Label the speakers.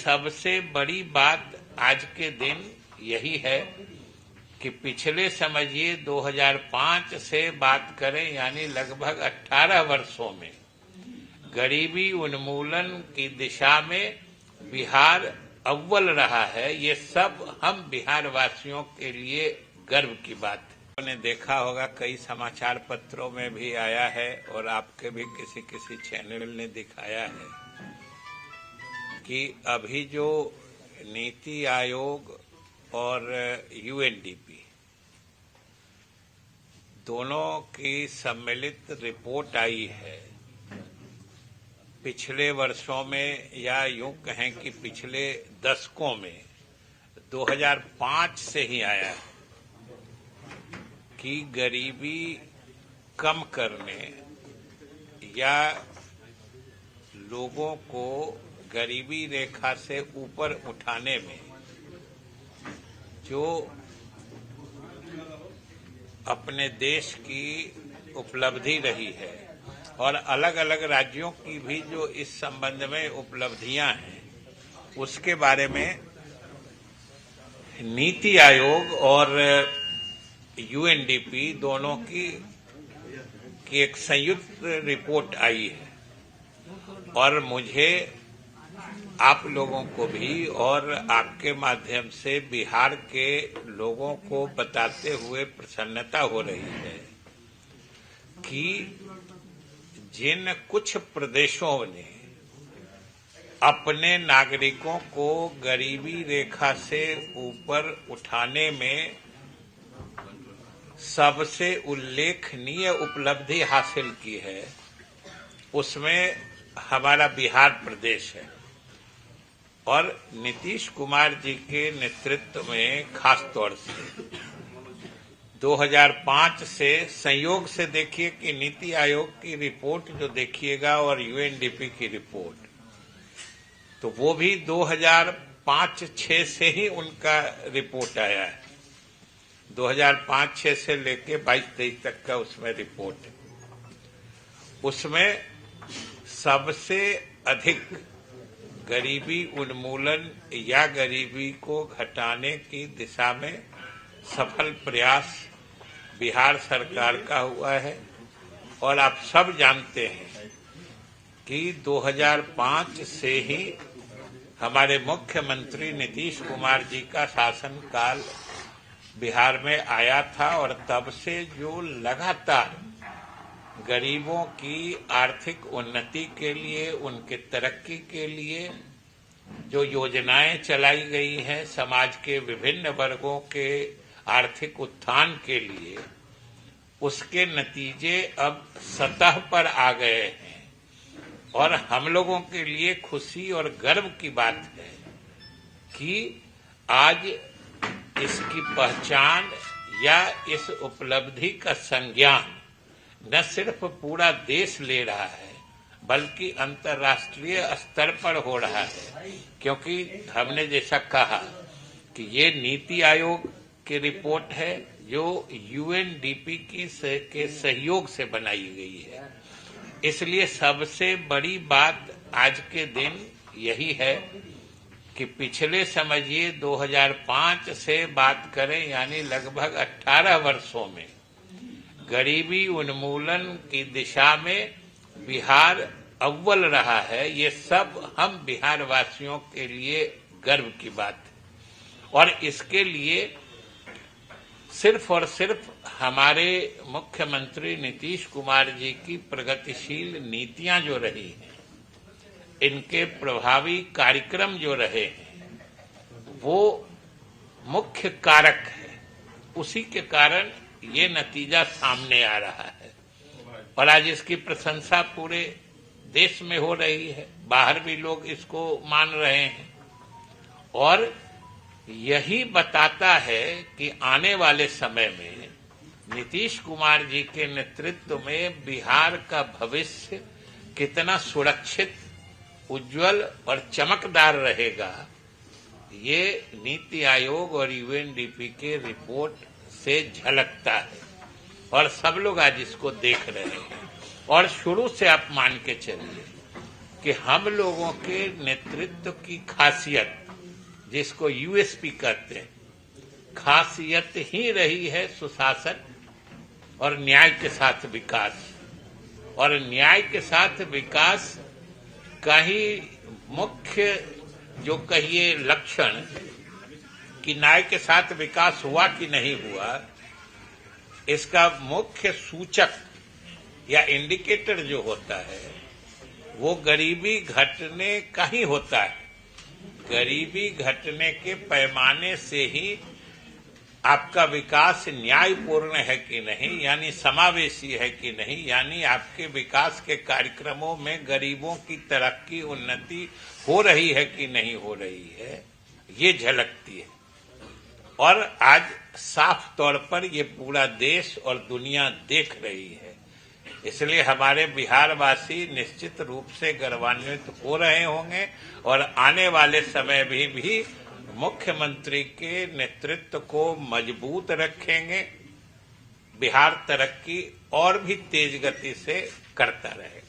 Speaker 1: सबसे बड़ी बात आज के दिन यही है कि पिछले समझिए 2005 से बात करें यानी लगभग 18 वर्षों में गरीबी उन्मूलन की दिशा में बिहार अव्वल रहा है। ये सब हम बिहार वासियों के लिए गर्व की बात है। आपने देखा होगा कई समाचार पत्रों में भी आया है और आपके भी किसी चैनल ने दिखाया है कि अभी जो नीति आयोग और यूएनडीपी दोनों की सम्मिलित रिपोर्ट आई है, पिछले वर्षों में या यूं कहें कि पिछले दशकों में 2005 से ही आया है कि गरीबी कम करने या लोगों को गरीबी रेखा से ऊपर उठाने में जो अपने देश की उपलब्धि रही है और अलग अलग राज्यों की भी जो इस संबंध में उपलब्धियां हैं उसके बारे में नीति आयोग और यूएनडीपी दोनों की एक संयुक्त रिपोर्ट आई है और मुझे आप लोगों को भी और आपके माध्यम से बिहार के लोगों को बताते हुए प्रसन्नता हो रही है कि जिन कुछ प्रदेशों ने अपने नागरिकों को गरीबी रेखा से ऊपर उठाने में सबसे उल्लेखनीय उपलब्धि हासिल की है, उसमें हमारा बिहार प्रदेश है। और नीतीश कुमार जी के नेतृत्व में खास तौर से 2005 से संयोग से देखिए कि नीति आयोग की रिपोर्ट जो देखिएगा और यूएनडीपी की रिपोर्ट, तो वो भी 2005-06 से ही उनका रिपोर्ट आया है। 2005-06 से लेके 22-23 तक का उसमें रिपोर्ट है। उसमें सबसे अधिक गरीबी उन्मूलन या गरीबी को घटाने की दिशा में सफल प्रयास बिहार सरकार का हुआ है। और आप सब जानते हैं कि 2005 से ही हमारे मुख्यमंत्री नीतीश कुमार जी का शासनकाल बिहार में आया था और तब से जो लगातार गरीबों की आर्थिक उन्नति के लिए, उनके तरक्की के लिए जो योजनाएं चलाई गई हैं, समाज के विभिन्न वर्गों के आर्थिक उत्थान के लिए, उसके नतीजे अब सतह पर आ गए हैं। और हम लोगों के लिए खुशी और गर्व की बात है कि आज इसकी पहचान या इस उपलब्धि का संज्ञान न सिर्फ पूरा देश ले रहा है बल्कि अंतर्राष्ट्रीय स्तर पर हो रहा है। क्योंकि हमने जैसा कहा कि ये नीति आयोग की रिपोर्ट है जो यूएनडीपी के सहयोग से बनाई गई है, इसलिए सबसे बड़ी बात आज के दिन यही है कि पिछले समझिए 2005 से बात करें यानी लगभग 18 वर्षों में गरीबी उन्मूलन की दिशा में बिहार अव्वल रहा है। ये सब हम बिहार वासियों के लिए गर्व की बात है। और इसके लिए सिर्फ और सिर्फ हमारे मुख्यमंत्री नीतीश कुमार जी की प्रगतिशील नीतियां जो रही हैं, इनके प्रभावी कार्यक्रम जो रहे हैं, वो मुख्य कारक है। उसी के कारण ये नतीजा सामने आ रहा है और आज इसकी प्रशंसा पूरे देश में हो रही है, बाहर भी लोग इसको मान रहे हैं। और यही बताता है कि आने वाले समय में नीतीश कुमार जी के नेतृत्व में बिहार का भविष्य कितना सुरक्षित, उज्जवल और चमकदार रहेगा, ये नीति आयोग और यूएनडीपी के रिपोर्ट से झलकता है। और सब लोग आज इसको देख रहे हैं। और शुरू से आप मान के चलिए कि कि हम लोगों के नेतृत्व की खासियत, जिसको यूएसपी कहते हैं, खासियत ही रही है सुशासन और न्याय के साथ विकास। और न्याय के साथ विकास का ही मुख्य जो कहिए लक्षण कि न्याय के साथ विकास हुआ कि नहीं हुआ, इसका मुख्य सूचक या इंडिकेटर जो होता है वो गरीबी घटने का ही होता है। गरीबी घटने के पैमाने से ही आपका विकास न्यायपूर्ण है कि नहीं, यानी समावेशी है कि नहीं, यानी आपके विकास के कार्यक्रमों में गरीबों की तरक्की उन्नति हो रही है कि नहीं हो रही है, ये झलकती है। और आज साफ तौर पर ये पूरा देश और दुनिया देख रही है। इसलिए हमारे बिहारवासी निश्चित रूप से गौरवान्वित हो रहे होंगे और आने वाले समय में भी मुख्यमंत्री के नेतृत्व को मजबूत रखेंगे। बिहार तरक्की और भी तेज गति से करता रहेगा।